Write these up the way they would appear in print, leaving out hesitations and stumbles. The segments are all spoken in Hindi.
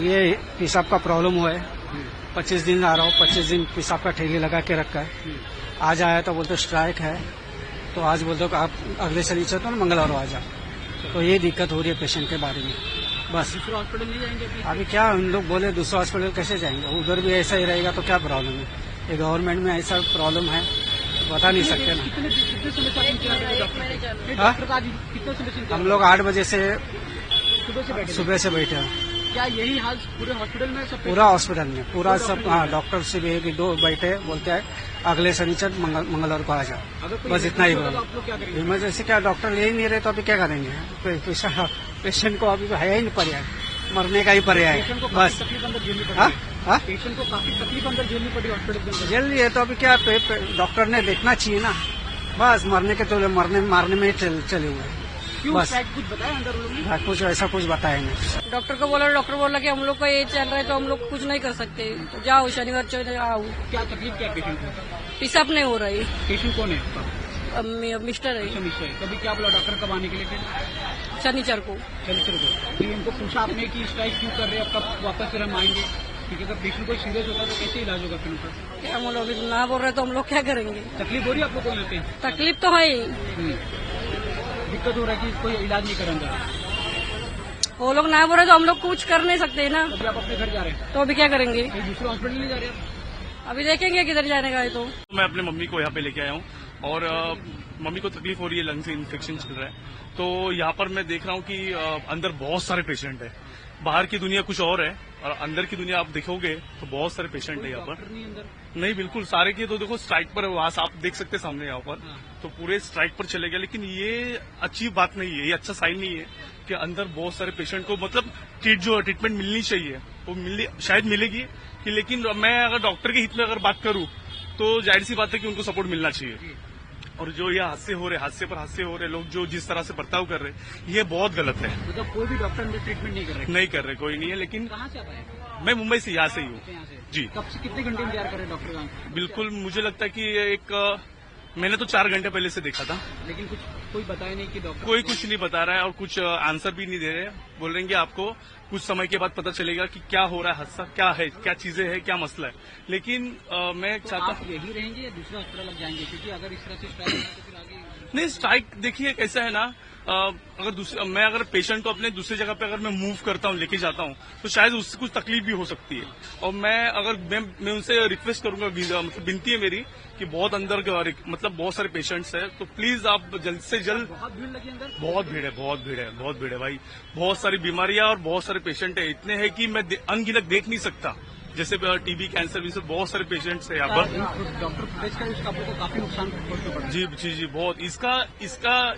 ये पेशाब का प्रॉब्लम हुआ है। 25 दिन आ रहा हूँ, 25 दिन पेशाब का ठेली लगा के रखा है। आज आया तो बोलते स्ट्राइक है, तो आज बोलते आप अगले शनिचर तो मंगलवार आ जाओ। तो ये दिक्कत हो रही है पेशेंट के बारे में। बस दूसरे हॉस्पिटल नहीं जाएंगे अभी क्या हम लोग बोले दूसरा हॉस्पिटल कैसे जाएंगे, उधर भी ऐसा ही रहेगा तो क्या प्रॉब्लम है। ये गवर्नमेंट में ऐसा प्रॉब्लम है बता नहीं सकते ना। कितने समय से इंतजार कर रहे डॉक्टर? हाँ? डॉक्टर का आज कितने समय से इंतजार? हम लोग 8 बजे से सुबह से बैठे हैं। क्या यही हाल पूरे हॉस्पिटल में सब? पूरा हॉस्पिटल में पूरा सब। हाँ, डॉक्टर से भी एक दो बैठे बोलते हैं अगले शनिचर मंगलवार को आ जाओ। बस इतना ही बोला। आप लोग क्या करेंगे? इमरजेंसी क्या डॉक्टर ले ही नहीं रहे तो अभी क्या करेंगे। पेशेंट को अभी है ही नहीं पर्याय, मरने का ही पर्याय पेशेंट को है। काफी बस तकलीफ अंदर झेलनी पड़ हाँ रही है। हाँ पेशेंट को काफी तकलीफ अंदर झेलनी पड़ रही है हॉस्पिटल के अंदर। जेल है तो अभी क्या डॉक्टर ने देखना चाहिए ना। बस मरने के तो मारने में ही चले हुए हैं। क्यों बस स्ट्राइक कुछ बताया अंदर लोगों ने? कुछ ऐसा कुछ बताया नहीं। डॉक्टर को बोला, डॉक्टर बोला कि हम लोग का ये चल रहा है तो हम लोग कुछ नहीं कर सकते, तो जाओ शनिवार चले आओ। क्या तकलीफ क्या पेशेंट को? पेशाब नहीं हो रही। पेशेंट कौन है? मिस्टर है। कभी क्या बोला डॉक्टर कब आने के लिए? फिर शनिचर को। शनिचर को। फिर इनको पूछा आपने कि स्ट्राइक क्यों कर रहे हैं, अब कब वापस फिर हम आएंगे? क्योंकि अगर पेशेंट कोई सीरियस होता है तो कैसे इलाज होगा फिर उनका? क्या हम लोग ना बोल रहे तो हम लोग क्या करेंगे। तकलीफ हो रही है आप लोग को यहाँ पे? तकलीफ तो है ही। दिक्कत हो रहा है कि कोई इलाज नहीं करेंगे। वो लोग ना बोल रहे तो हम लोग कुछ कर नहीं सकते ना। अभी आप अपने घर जा रहे हैं, तो अभी क्या करेंगे। कहीं दूसरे हॉस्पिटल नहीं जा रहे आप? अभी देखेंगे किधर जाने का है। तो मैं अपने मम्मी को यहाँ पे लेके आया हूँ और मम्मी को तकलीफ हो रही है, लंग्स से इन्फेक्शन चल रहा है। तो यहाँ पर मैं देख रहा हूँ कि अंदर बहुत सारे पेशेंट है। बाहर की दुनिया कुछ और है और अंदर की दुनिया आप देखोगे तो बहुत सारे पेशेंट है यहाँ पर। नहीं बिल्कुल सारे की तो देखो स्ट्राइक पर वहां आप देख सकते हैं सामने यहाँ पर। तो पूरे स्ट्राइक पर चले गए, लेकिन ये अच्छी बात नहीं है, ये अच्छा साइन नहीं है कि अंदर बहुत सारे पेशेंट को मतलब ट्रीटमेंट मिलनी चाहिए वो शायद मिलेगी कि, लेकिन मैं अगर डॉक्टर के हित में अगर बात करूं तो जाहिर सी बात है कि उनको सपोर्ट मिलना चाहिए। और जो ये हादसे हो रहे, हादसे पर हादसे हो रहे, लोग जो जिस तरह से बर्ताव कर रहे हैं ये बहुत गलत है। मतलब कोई भी डॉक्टर ट्रीटमेंट नहीं कर रहे? कोई नहीं है। लेकिन कहाँ से आप आए? मैं मुंबई से यहाँ से ही हूँ जी। कब से कितने घंटे इंतजार कर रहे हैं डॉक्टर का? बिल्कुल मुझे लगता है कि मैंने तो 4 घंटे पहले से देखा था, लेकिन कुछ कोई बताया नहीं कि डॉक्टर कोई कुछ नहीं बता रहा है और कुछ आंसर भी नहीं दे रहे। बोल रहे हैं कि आपको कुछ समय के बाद पता चलेगा कि क्या हो रहा है, हादसा क्या है, क्या चीजें हैं, क्या मसला है। लेकिन मैं तो चाहता आप यही रहेंगे या दूसरे हॉस्पिटल आप जाएंगे? क्योंकि अगर इस तरह से स्ट्राइक होगा तो फिर आगे नहीं स्ट्राइक देखिए कैसा है ना, मैं अगर पेशेंट को अपने दूसरी जगह पे अगर मैं मूव करता हूँ, लेके जाता हूँ तो शायद उससे कुछ तकलीफ भी हो सकती है। और मैं उनसे रिक्वेस्ट करूंगा, मतलब विनती है मेरी कि बहुत अंदर मतलब बहुत सारे पेशेंट्स हैं, तो प्लीज आप जल्द से जल्द। बहुत भीड़ लगी अंदर? बहुत भीड़ है भाई, बहुत सारी बीमारियां और बहुत सारे पेशेंट है, इतने हैं कि मैं अनगिनत देख नहीं सकता। जैसे टीबी, कैंसर, भी बहुत सारे पेशेंट्स हैं यहाँ पर। डॉक्टर फुटेज का उसका आपको काफी नुकसान पहुंचना पड़ा? जी बहुत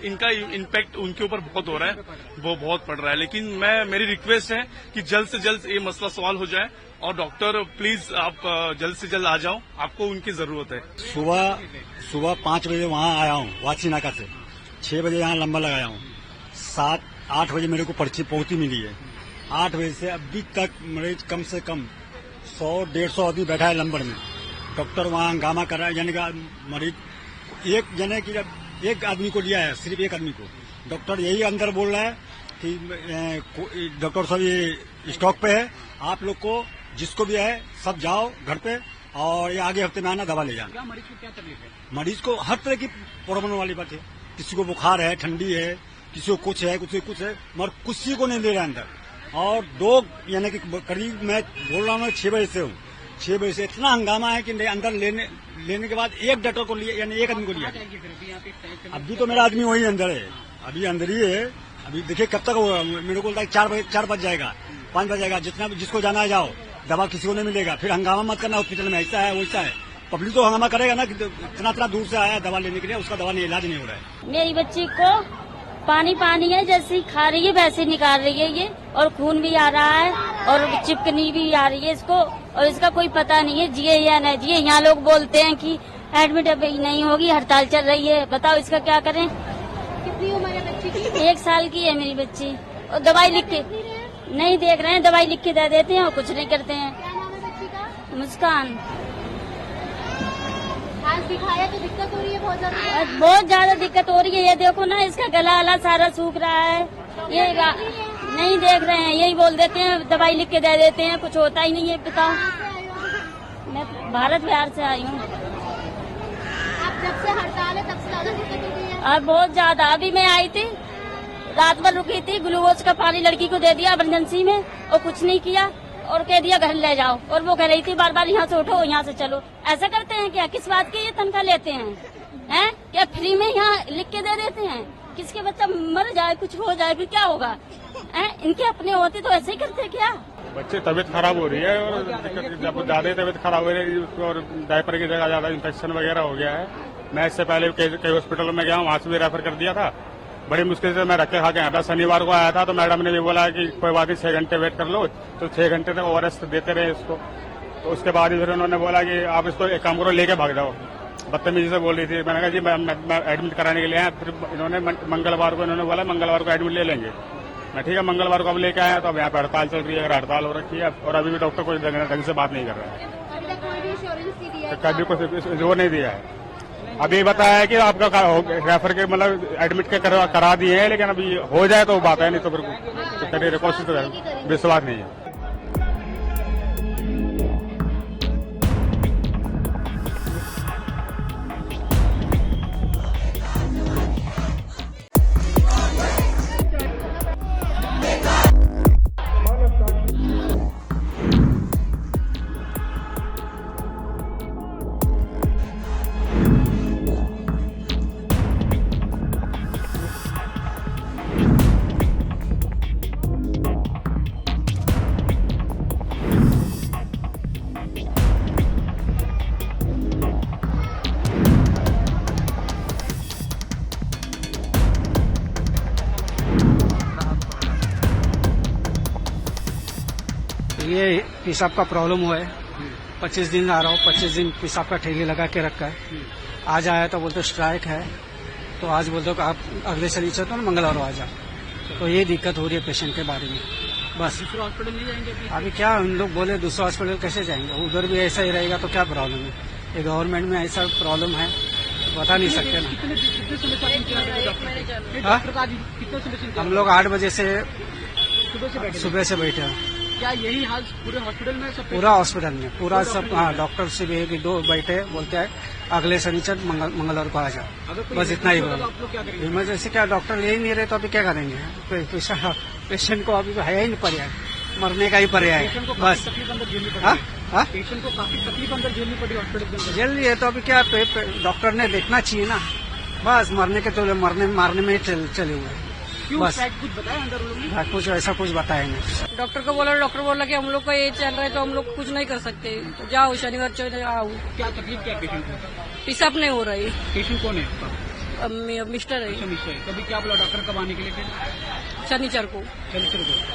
इनका इम्पैक्ट उनके ऊपर बहुत हो रहा है, वो बहुत पड़ रहा है। लेकिन मेरी रिक्वेस्ट है कि जल्द से जल्द ये मसला सॉल्व हो जाए और डॉक्टर प्लीज आप जल्द से जल्द आ जाओ, आपको उनकी जरूरत है। सुबह 5 बजे वहाँ आया हूँ वाची नाका से, 6 बजे यहाँ लंबा लगाया हूँ, 7-8 बजे मेरे को पर्ची पहुंची मिली है। 8 बजे से अभी तक मरीज कम से कम 100-150 आदमी बैठा है लंबर में। डॉक्टर वहाँ हंगामा कर रहा है, यानी कि मरीज एक आदमी को लिया है, सिर्फ एक आदमी को। डॉक्टर यही अंदर बोल रहा है कि डॉक्टर साहब ये स्टॉक पे है, आप लोग को जिसको भी है सब जाओ घर पे और ये आगे हफ्ते में आना दवा ले जाना। क्या मरीज को क्या तकलीफ है? मरीज को हर तरह की प्रॉब्लम वाली बात है, किसी को बुखार है, ठंडी है, किसी को कुछ है, कुछ है, मगर किसी को नहीं ले रहा अंदर। और 2 यानी कि करीब मैं बोल रहा हूँ 6 बजे से हूँ, 6 बजे से इतना हंगामा है कि अंदर लेने के बाद एक डॉक्टर को लिया, यानी एक आदमी को लिया। अभी तो मेरा आदमी वही अंदर है, अभी अंदर ही है। अभी देखिए कब तक होगा, मेरे को लगता है 4 बज जाएगा, 5 बज जाएगा। जिसको जाना है जाओ, दवा किसी को नहीं मिलेगा। फिर हंगामा मत करना हॉस्पिटल में, ऐसा है वैसा है। पब्लिक तो हंगामा करेगा ना कि इतना दूर से आया दवा लेने के लिए, उसका दवा नहीं इलाज नहीं हो रहा है। मेरी बच्ची को पानी है, जैसे खा रही है वैसे निकाल रही है ये, और खून भी आ रहा है और चिपकनी भी आ रही है इसको, और इसका कोई पता नहीं है जिए या नहीं जिए। यहाँ लोग बोलते हैं कि एडमिट अभी नहीं होगी, हड़ताल चल रही है, बताओ इसका क्या करें। कितनी उम्र है बच्ची की? 1 साल की है मेरी बच्ची, और दवाई लिख के नहीं देख रहे हैं, दवाई लिख के दे देते हैं और कुछ नहीं करते हैं। क्या नाम है बच्ची का? मुस्कान। आज दिखाया तो दिक्कत हो रही है बहुत ज्यादा? बहुत ज्यादा दिक्कत हो रही है। ये देखो ना, इसका गला सारा सूख रहा है। ये नहीं देख रहे हैं, यही बोल देते हैं, दवाई लिख के दे देते हैं, कुछ होता ही नहीं है। बताओ, मैं भारत बिहार से आई हूँ। आप जब से हड़ताल है तब से ज्यादा दिक्कत हो रही है? और बहुत ज्यादा, अभी मैं आई थी, रात भर रुकी थी, ग्लूकोज का पानी लड़की को दे दिया इमरजेंसी में और कुछ नहीं किया और कह दिया घर ले जाओ। और वो कह रही थी बार बार यहाँ से उठो, यहाँ से चलो। ऐसा करते हैं क्या? किस बात की ये तनख्वाह लेते हैं? हैं? क्या फ्री में यहाँ लिख के दे देते हैं? किसके बच्चा मर जाए, कुछ हो जाए, फिर क्या होगा? हैं? इनके अपने होते तो ऐसे ही करते क्या? बच्चे तबीयत खराब हो रही है और जब ज्यादा तबीयत खराब हो रही है और डायपर की जगह ज्यादा इन्फेक्शन वगैरह हो गया है। मैं इससे पहले कई हॉस्पिटलों में गया, वहां से भी रेफर कर दिया था। बड़ी मुश्किल से मैं रखे खा के आया था। शनिवार को आया था तो मैडम ने भी बोला कि कोई बात नहीं, 6 घंटे वेट कर लो। तो 6 घंटे तक ORS देते रहे इसको। तो उसके बाद ही फिर उन्होंने बोला कि आप इसको एक काम करो, लेके भाग जाओ। बदतमीजी से बोल रही थी। मैंने कहा जी मैं एडमिट कराने के लिए आया। फिर इन्होंने मंगलवार को इन्होंने बोला मंगलवार को एडमिट ले लेंगे। मैं ठीक है, मंगलवार को अब लेके आया तो अब यहाँ पे हड़ताल चल रही है, हड़ताल हो रखी है और अभी भी डॉक्टर कोई ढंग से बात नहीं कर रहा है। अभी तक कोई भी इंश्योरेंस नहीं दिया है? कभी कुछ जोर नहीं दिया है। अभी बताया है कि आपका रेफर के मतलब एडमिट के करा दिए हैं, लेकिन अभी हो जाए तो बात है, नहीं तो फिर करिए कोशिश तो विश्वास नहीं है। ये पेशाब का प्रॉब्लम हुआ है। 25 दिन आ रहा हूँ, 25 दिन पेशाब का ठेली लगा के रखा है। आज आया तो बोलते स्ट्राइक है, तो आज बोलते हो कि आप अगले शनिचर तो मंगलवार आ जाओ। तो ये दिक्कत हो रही है पेशेंट के बारे में। बस दूसरे हॉस्पिटल नहीं जाएंगे अभी? अभी क्या हम लोग बोले दूसरा हॉस्पिटल कैसे जाएंगे? उधर भी ऐसा ही रहेगा तो क्या प्रॉब्लम है? ये गवर्नमेंट में ऐसा प्रॉब्लम है, बता नहीं सकते ना। कितने समय से आप इंतजार कर रहे हैं डॉक्टर से? हाँ? डॉक्टर का आज कितने समय से इंतजार? हम लोग 8 बजे से सुबह से बैठे हैं। हैं। क्या यही हाल पूरे हॉस्पिटल में सब? पूरा हॉस्पिटल में पूरा सब। हाँ, डॉक्टर से भी 1-2 बैठे, बोलते हैं अगले शनिचर मंगलवार को आ जाओ। अगर कोई बस इतना ही इमरजेंसी बोला। होगा तो आप लोग क्या करेंगे? इमरजेंसी क्या, डॉक्टर ले ही नहीं रहे तो अभी क्या करेंगे? पेशेंट को अभी है ही नहीं पर्याय, मरने का ही पर्याय पेशेंट को है। काफी बस तकलीफ अंदर झेलनी पड़ी। हाँ हाँ, पेशेंट को काफी तकलीफ अंदर झेलनी पड़ी हॉस्पिटल के अंदर। जल्दी है तो अभी क्या डॉक्टर ने देखना चाहिए ना। बस मरने के तो मारने में ही चले हुए हैं। क्यों बस स्ट्राइक कुछ बताया अंदर उन लोगों ने? कुछ ऐसा कुछ बताया नहीं। डॉक्टर को बोला, डॉक्टर बोला कि हम लोग का ये चल रहा है तो हम लोग कुछ नहीं कर सकते, तो जाओ शनिवार चले आओ। क्या तकलीफ क्या पेशेंट को? पेशाब नहीं हो रहा है। पेशेंट कौन है? अब मिस्टर है, कभी क्या बोला डॉक्टर कब आने के लिए? फिर शनिचर को। चलिए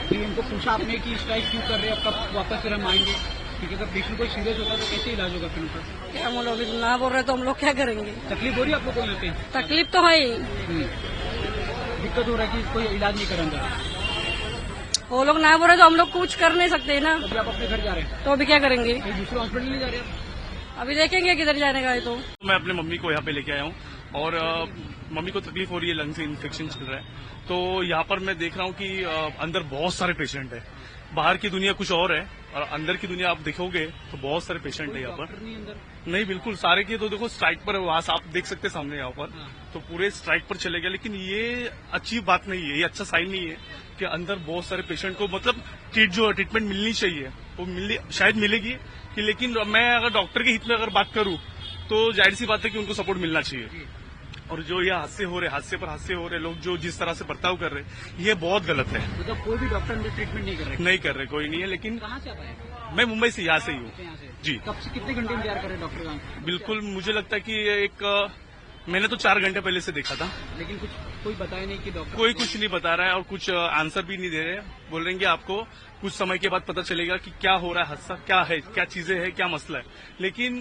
फिर इनको पूछा आपने कि स्ट्राइक क्यों कर रहे हैं, कब वापस फिर हम आएंगे? क्योंकि अगर पेशेंट कोई सीरियस होता तो कैसे इलाज होगा फिर उनका? क्या हम लोग ना बोल रहे तो हम लोग क्या करेंगे? तकलीफ हो रही है आप लोग को यहाँ पे? तकलीफ तो है ही। दिक्कत हो रहा है कि कोई इलाज नहीं करेंगे? वो लोग ना बोल रहे तो हम लोग कुछ कर नहीं सकते ना। अभी आप अपने घर जा रहे हैं, तो अभी क्या करेंगे? कहीं दूसरे हॉस्पिटल नहीं जा रहे आप? अभी देखेंगे किधर जाने का है। तो मैं अपने मम्मी को यहाँ पे लेके आया हूँ और मम्मी को तकलीफ हो रही है, लंग से इन्फेक्शन चल रहा है। तो यहाँ पर मैं देख रहा हूँ कि अंदर बहुत सारे पेशेंट है। बाहर की दुनिया कुछ और है और अंदर की दुनिया आप देखोगे तो बहुत सारे पेशेंट है यहाँ पर। डॉक्टर नहीं अंदर? नहीं, बिल्कुल सारे के तो देखो स्ट्राइक पर है, वहां से आप देख सकते हैं सामने यहाँ पर। तो पूरे स्ट्राइक पर चले गए, लेकिन ये अच्छी बात नहीं है, ये अच्छा साइन नहीं है कि अंदर बहुत सारे पेशेंट को मतलब ट्रीटमेंट मिलनी चाहिए, वो शायद मिलेगी कि, लेकिन मैं अगर डॉक्टर के हित में अगर बात करूं तो जाहिर सी बात है कि उनको सपोर्ट मिलना चाहिए। और जो ये हादसे हो रहे, हादसे पर हादसे हो रहे, लोग जो जिस तरह से बर्ताव कर रहे हैं ये बहुत गलत है। मतलब कोई भी डॉक्टर अंदर ट्रीटमेंट नहीं कर रहे? नहीं कर रहे, कोई नहीं है। लेकिन कहाँ से आप आए? मैं मुंबई से, यहाँ से ही हूँ यहाँ से? जी। कब से कितने घंटे इंतजार कर रहे हैं डॉक्टर का? बिल्कुल, मुझे लगता है कि मैंने तो 4 घंटे पहले से देखा था, लेकिन कुछ कोई बताया नहीं कि डॉक्टर? कोई कुछ नहीं बता रहा है और कुछ आंसर भी नहीं दे रहे। बोल रहे हैं कि आपको कुछ समय के बाद पता चलेगा कि क्या हो रहा है, हादसा क्या है, क्या चीजें हैं, क्या मसला है। लेकिन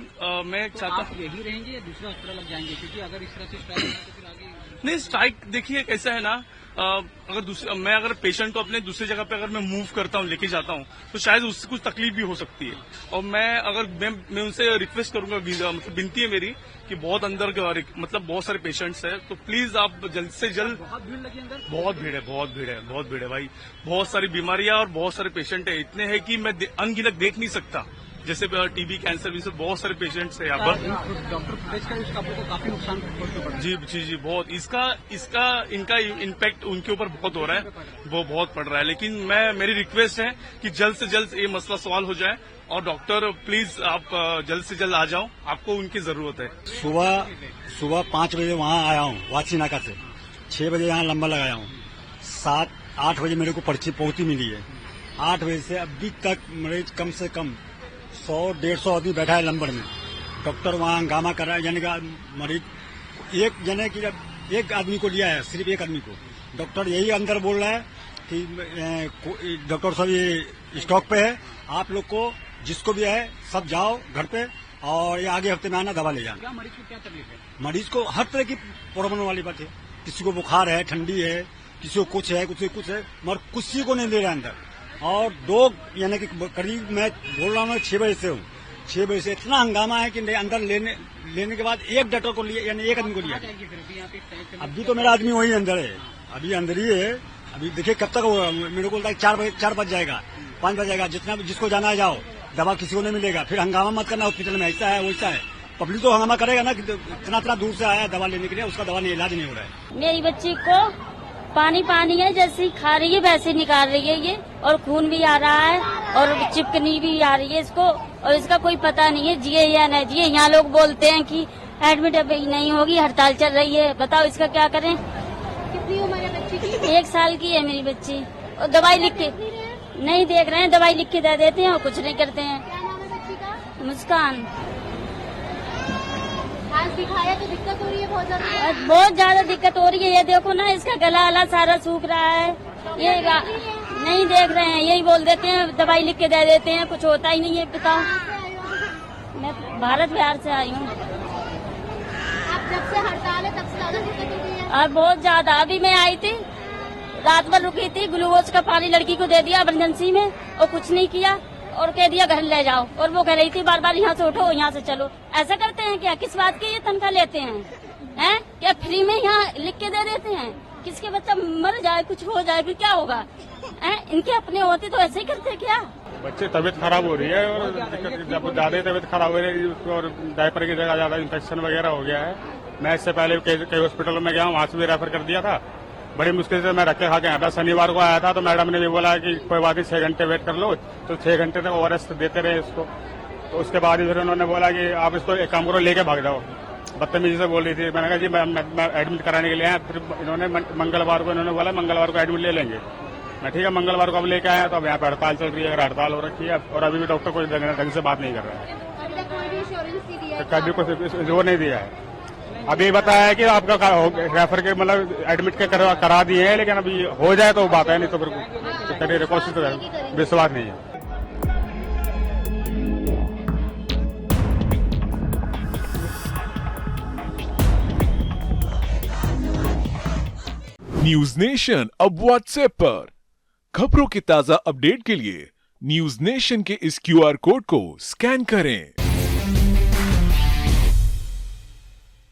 मैं तो चाहता आप यही रहेंगे या दूसरा हॉस्पिटल आप जाएंगे? क्योंकि अगर इस तरह से स्ट्राइक होगा तो फिर आगे नहीं, स्ट्राइक देखिए कैसा है ना, मैं अगर पेशेंट को अपने दूसरी जगह पे अगर मैं मूव करता हूँ, लेके जाता हूँ, तो शायद उससे कुछ तकलीफ भी हो सकती है। और मैं उनसे रिक्वेस्ट करूंगा, मतलब विनती है मेरी कि बहुत अंदर मतलब बहुत सारे पेशेंट्स हैं, तो प्लीज आप जल्द से जल्द। बहुत भीड़ लगी अंदर। बहुत भीड़ है भाई, बहुत सारी बीमारियां और बहुत सारे पेशेंट है, इतने हैं कि मैं अनगिनत देख नहीं सकता। जैसे टीबी, कैंसर, भी बहुत सारे पेशेंट्स हैं यहाँ पर। डॉक्टर फुटेज का उसका आपको काफी नुकसान पहुंचना पड़ा। जी बहुत इनका इम्पैक्ट उनके ऊपर बहुत हो रहा है, वो बहुत पड़ रहा है। लेकिन मेरी रिक्वेस्ट है कि जल्द से जल्द ये मसला सॉल्व हो जाए, और डॉक्टर प्लीज आप जल्द से जल्द आ जाओ, आपको उनकी जरूरत है। सुबह 5 बजे वहाँ आया हूँ वाची नाका से, 6 बजे यहाँ लंबा लगाया हूँ, 7-8 बजे मेरे को पर्ची पहुंची मिली है। 8 बजे से अभी तक मरीज कम से कम 100-150 आदमी बैठा है लंबर में। डॉक्टर वहाँ हंगामा कर रहा है, यानी कि मरीज एक आदमी को लिया है, सिर्फ एक आदमी को। डॉक्टर यही अंदर बोल रहा है कि डॉक्टर साहब ये स्टॉक पे है, आप लोग को जिसको भी है सब जाओ घर पे, और ये आगे हफ्ते में आना दवा ले जाना। क्या मरीज को क्या तकलीफ है? मरीज को हर तरह की प्रॉब्लम वाली बात है। किसी को बुखार है, ठंडी है, किसी को कुछ है, मगर किसी को नहीं ले रहा अंदर। और 2 यानी कि करीब मैं बोल रहा हूँ 6 बजे से हूँ, 6 बजे से इतना हंगामा है कि अंदर लेने के बाद एक डॉक्टर को लिया, यानी एक आदमी को लिया। अभी तो मेरा आदमी वही अंदर है, अभी अंदर ही है। अभी देखिए कब तक होगा, मेरे को लगता है 4 बज जाएगा, 5 बज जाएगा। जिसको जाना है जाओ, दवा किसी को नहीं मिलेगा। फिर हंगामा मत करना हॉस्पिटल में, ऐसा है वैसा है। पब्लिक तो हंगामा करेगा ना कि इतना दूर से आया दवा लेने के लिए, उसका दवा नहीं, इलाज नहीं हो रहा है। मेरी बच्ची को पानी है, जैसे खा रही है वैसे निकाल रही है ये, और खून भी आ रहा है और चिपकनी भी आ रही है इसको, और इसका कोई पता नहीं है जिए या न जिए। यहाँ लोग बोलते हैं कि एडमिट अभी नहीं होगी, हड़ताल चल रही है। बताओ इसका क्या करें। कितनी उम्र है बच्ची की? 1 साल की है मेरी बच्ची, और दवाई लिख के नहीं देख रहे हैं, दवाई लिख के दे देते हैं और कुछ नहीं करते हैं। क्या नाम है बच्ची का? मुस्कान। आज दिखाया तो दिक्कत हो रही है बहुत ज्यादा। बहुत ज्यादा दिक्कत हो रही है। ये देखो ना, इसका गला सारा सूख रहा है। ये नहीं देख रहे हैं, यही बोल देते हैं, दवाई लिख के दे देते हैं, कुछ होता ही नहीं है। बताओ, मैं भारत बिहार से आई हूँ। आप जब से हड़ताल है तब से ज्यादा दिक्कत हो रही है? और बहुत ज्यादा। अभी मैं आई थी, रात भर रुकी थी, ग्लूकोज का पानी लड़की को दे दिया इमरजेंसी में, और कुछ नहीं किया, और कह दिया घर ले जाओ। और वो कह रही थी बार यहाँ से उठो, यहाँ से चलो। ऐसा करते हैं क्या? किस बात की ये तनख्वाह लेते हैं? क्या फ्री में यहाँ लिख के दे देते हैं? किसके बच्चा मर जाए, कुछ हो जाए, फिर क्या होगा? इनके अपने होते तो ऐसे ही करते क्या? बच्चे तबीयत खराब हो रही है, और जब ज्यादा तबीयत खराब हो रही है और डायपर की जगह ज्यादा इन्फेक्शन वगैरह हो गया है। मैं इससे पहले कई हॉस्पिटलों में गया हूँ, वहां से भी रेफर कर दिया था। बड़ी मुश्किल से मैं रखे खा के आया था। शनिवार को आया था तो मैडम ने भी बोला कि कोई बात नहीं, 6 घंटे वेट कर लो। तो 6 घंटे तक ORS देते रहे इसको। तो उसके बाद फिर उन्होंने बोला कि आप इसको एक काम करो, लेके भाग जाओ। बदतमीजी से बोल रही थी। मैंने कहा जी मैं एडमिट कराने के लिए आया। फिर इन्होंने मंगलवार को इन्होंने बोला मंगलवार को एडमिट ले लेंगे। मैं ठीक है, मंगलवार को अब लेके आया, तो अब यहाँ पे हड़ताल चल रही है, हड़ताल हो रखी है, और अभी भी डॉक्टर कोई ढंग से बात नहीं कर रहा है। अभी तक कोई भी इंश्योरेंस नहीं दिया है? कभी कुछ जोर नहीं दिया है। अभी बताया है कि आपका रेफर के मतलब एडमिट के करा दिए हैं, लेकिन अभी हो जाए तो बात है, नहीं तो फिर करिए कोशिश तो करें। विश्वास नहीं है। न्यूज नेशन अब व्हाट्सएप पर खबरों के ताजा अपडेट के लिए न्यूज नेशन के इस QR कोड को स्कैन करें।